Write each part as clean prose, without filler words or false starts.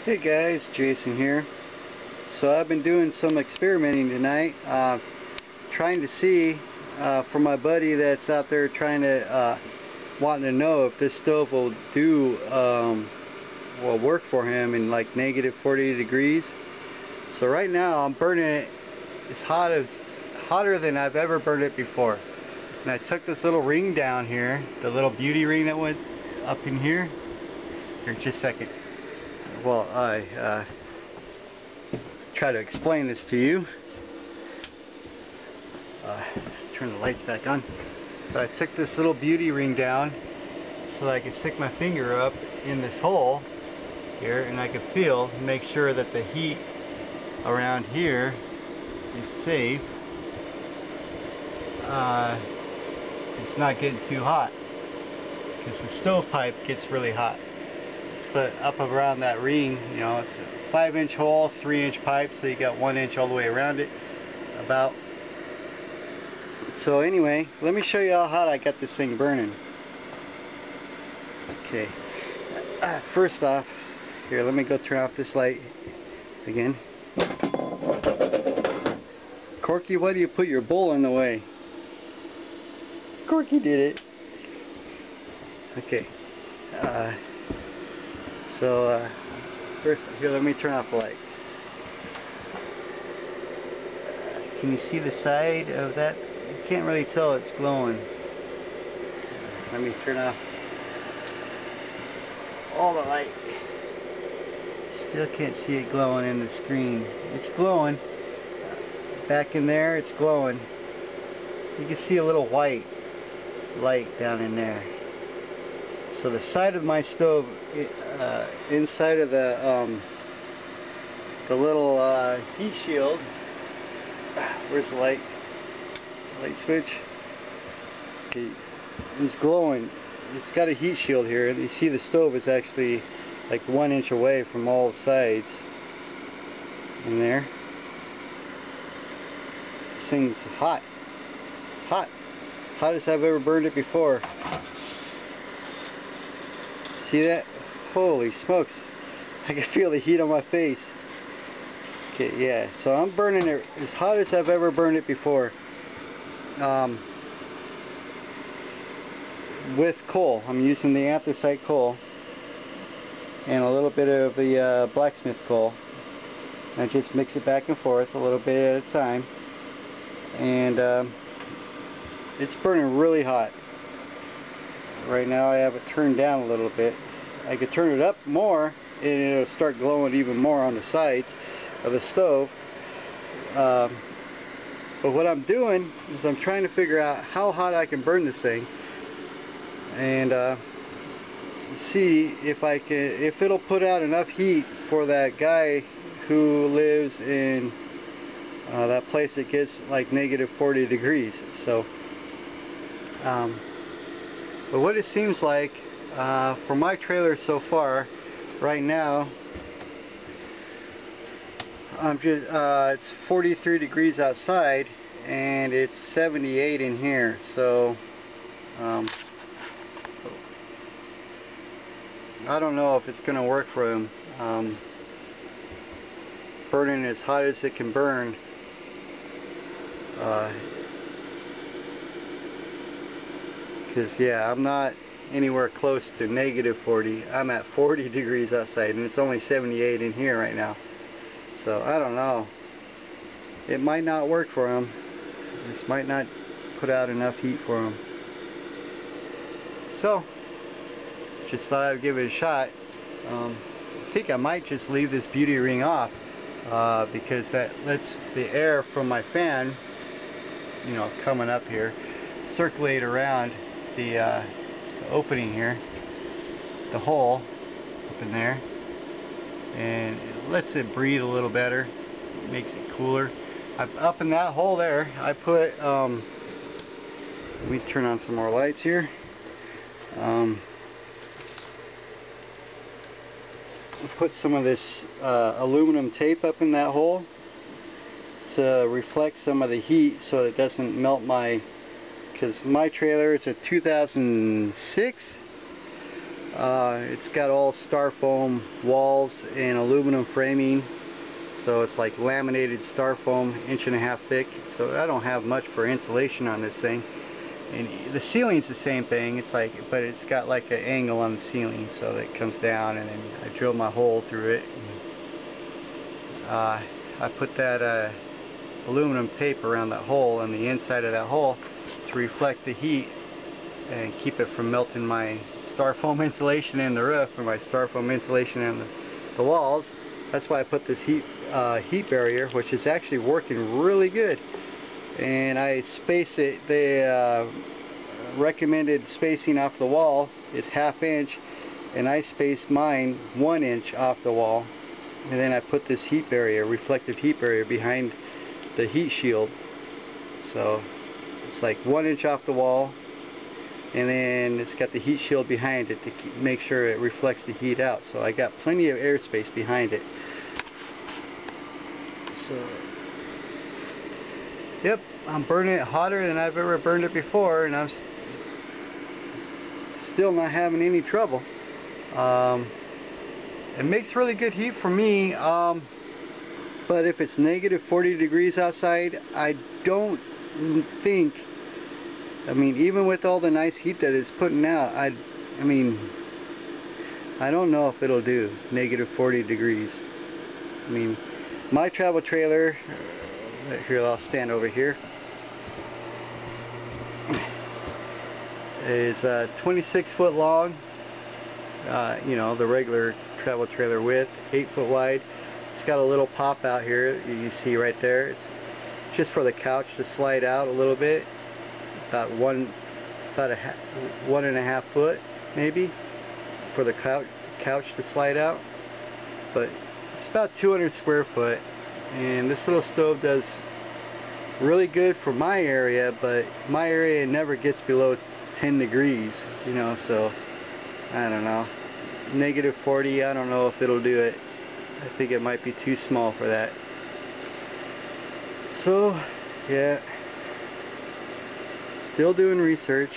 Hey guys, Jason here. So I've been doing some experimenting tonight, trying to see for my buddy that's out there trying to wanting to know if this stove will do will work for him in like negative 40 degrees. So right now I'm burning it as hotter than I've ever burned it before. And I took this little ring down here, the little beauty ring that went up in here. Here, just a second. Well, I try to explain this to you. Turn the lights back on. But I took this little beauty ring down so I could stick my finger up in this hole here, and I could feel, make sure that the heat around here is safe. It's not getting too hot because the stovepipe gets really hot. But up around that ring, you know, it's a 5-inch hole, 3-inch pipe, so you got 1 inch all the way around it, about. So anyway, let me show you how hot I got this thing burning. Okay, first off, here, let me go turn off this light again. Corky, why do you put your bowl in the way? Corky did it. Okay. First, here, let me turn off the light. Can you see the side of that? You can't really tell it's glowing. Let me turn off all the light. Still can't see it glowing in the screen. It's glowing. Back in there, it's glowing. You can see a little white light down in there. So the side of my stove, inside of the little heat shield. Where's the light? Light switch. Okay, it's glowing. It's got a heat shield here, and you see the stove is actually like 1 inch away from all sides. In there. This thing's hot. It's hot. Hottest I've ever burned it before. See that? Holy smokes. I can feel the heat on my face. Okay, yeah. So I'm burning it as hot as I've ever burned it before. With coal. I'm using the anthracite coal and a little bit of the blacksmith coal. I just mix it back and forth a little bit at a time. And it's burning really hot. Right now I have it turned down a little bit. I could turn it up more and it'll start glowing even more on the sides of the stove. But what I'm doing is I'm trying to figure out how hot I can burn this thing and see if it'll put out enough heat for that guy who lives in that place that gets like negative 40 degrees. So but what it seems like for my trailer so far, right now, it's 43 degrees outside and it's 78 in here. So I don't know if it's going to work for him. Burning as hot as it can burn. Because yeah, I'm not anywhere close to negative 40. I'm at 40 degrees outside and it's only 78 in here right now. So I don't know. It might not work for him. This might not put out enough heat for him. So just thought I'd give it a shot. I think I might just leave this beauty ring off because that lets the air from my fan, you know, coming up here, circulate around the opening here, the hole up in there, and it lets it breathe a little better. It makes it cooler. Up in that hole there, I put let me turn on some more lights here. I put some of this aluminum tape up in that hole to reflect some of the heat so it doesn't melt because my trailer is a 2006 It's got all styrofoam walls and aluminum framing, so it's like laminated styrofoam, 1.5 inch thick. So I don't have much for insulation on this thing. And the ceiling's the same thing. It's like, but it's got like an angle on the ceiling, so that it comes down, and then I drill my hole through it. I put that aluminum tape around that hole on the inside of that hole to reflect the heat and keep it from melting my styrofoam insulation in the roof, or my styrofoam insulation in the walls. That's why I put this heat barrier, which is actually working really good. And I space it. The recommended spacing off the wall is 1/2 inch, and I spaced mine 1 inch off the wall. And then I put this heat barrier, reflective heat barrier, behind the heat shield. So it's like 1 inch off the wall, and then it's got the heat shield behind it to make sure it reflects the heat out. So I got plenty of airspace behind it. So, yep, I'm burning it hotter than I've ever burned it before, and I'm still not having any trouble. It makes really good heat for me, but if it's negative 40 degrees outside, I don't think, I mean, even with all the nice heat that it's putting out, I mean, I don't know if it'll do negative 40 degrees. I mean, my travel trailer, here, I'll stand over here, is 26 foot long, you know, the regular travel trailer width, 8 foot wide. It's got a little pop out here you see right there. It's just for the couch to slide out a little bit, about 1.5 foot maybe, for the couch to slide out. But it's about 200 square foot, and this little stove does really good for my area, but my area never gets below 10 degrees, you know, so I don't know. Negative 40, I don't know if it'll do it. I think it might be too small for that. So, yeah, still doing research,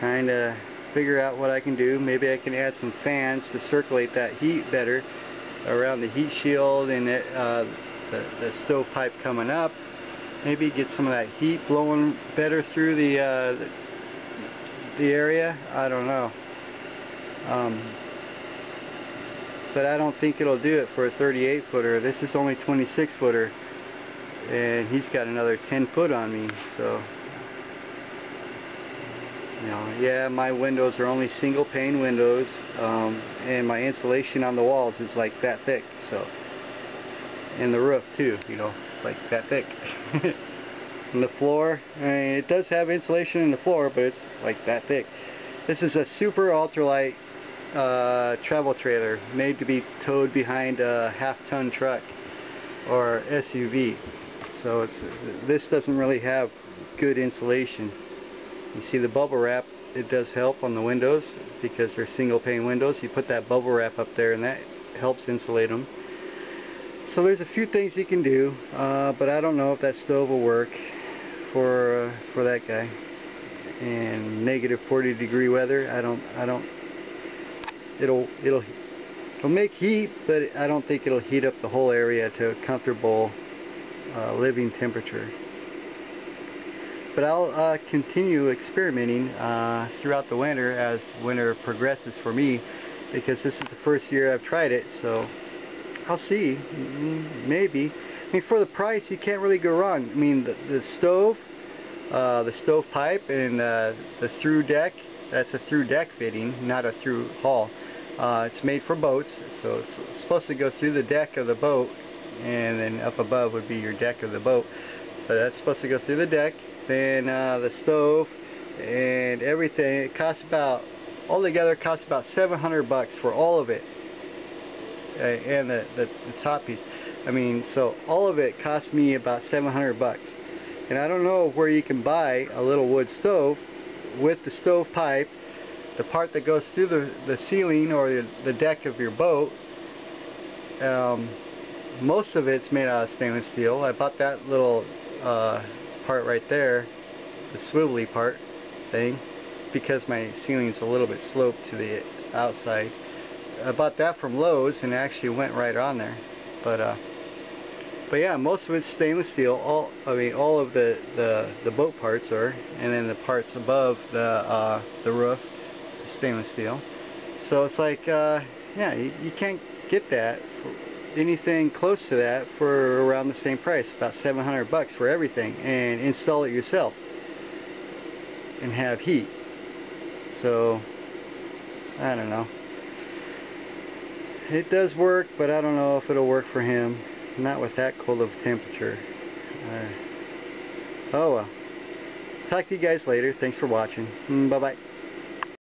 trying to figure out what I can do. Maybe I can add some fans to circulate that heat better around the heat shield and the stovepipe coming up. Maybe get some of that heat blowing better through the area. I don't know. But I don't think it'll do it for a 38 footer. This is only 26 footer, and he's got another 10 foot on me. So, you know, yeah, my windows are only single pane windows, and my insulation on the walls is like that thick. So, and the roof too, you know, it's like that thick. And the floor, I mean, it does have insulation in the floor, but it's like that thick. This is a super ultralight travel trailer, made to be towed behind a half-ton truck or SUV. So this doesn't really have good insulation. You see the bubble wrap, it does help on the windows because they're single pane windows. You put that bubble wrap up there and that helps insulate them. So there's a few things you can do, but I don't know if that stove will work for that guy. And negative 40 degree weather, it'll make heat, but I don't think it'll heat up the whole area to a comfortable living temperature. But I'll continue experimenting throughout the winter as winter progresses for me, because this is the first year I've tried it, so I'll see. Maybe. I mean, for the price, you can't really go wrong. I mean, the stove pipe, and the through deck, that's a through deck fitting, not a through hull. It's made for boats, so it's supposed to go through the deck of the boat, and then up above would be your deck of the boat. But that's supposed to go through the deck. Then the stove and everything, it costs about, altogether it costs about $700 for all of it, and the top piece. I mean, so all of it cost me about $700. And I don't know where you can buy a little wood stove with the stove pipe, the part that goes through the ceiling or the deck of your boat. Most of it's made out of stainless steel. I bought that little part right there, the swivelly part thing, because my ceiling's a little bit sloped to the outside. I bought that from Lowe's and it actually went right on there. But yeah, most of it's stainless steel. All of the boat parts are, and then the parts above the roof, stainless steel. So it's like, yeah, you can't get that, anything close to that, for around the same price, about $700 for everything, and install it yourself and have heat. So I don't know. It does work, but I don't know if it'll work for him. Not with that cold of a temperature. Oh well. Talk to you guys later. Thanks for watching. Bye bye.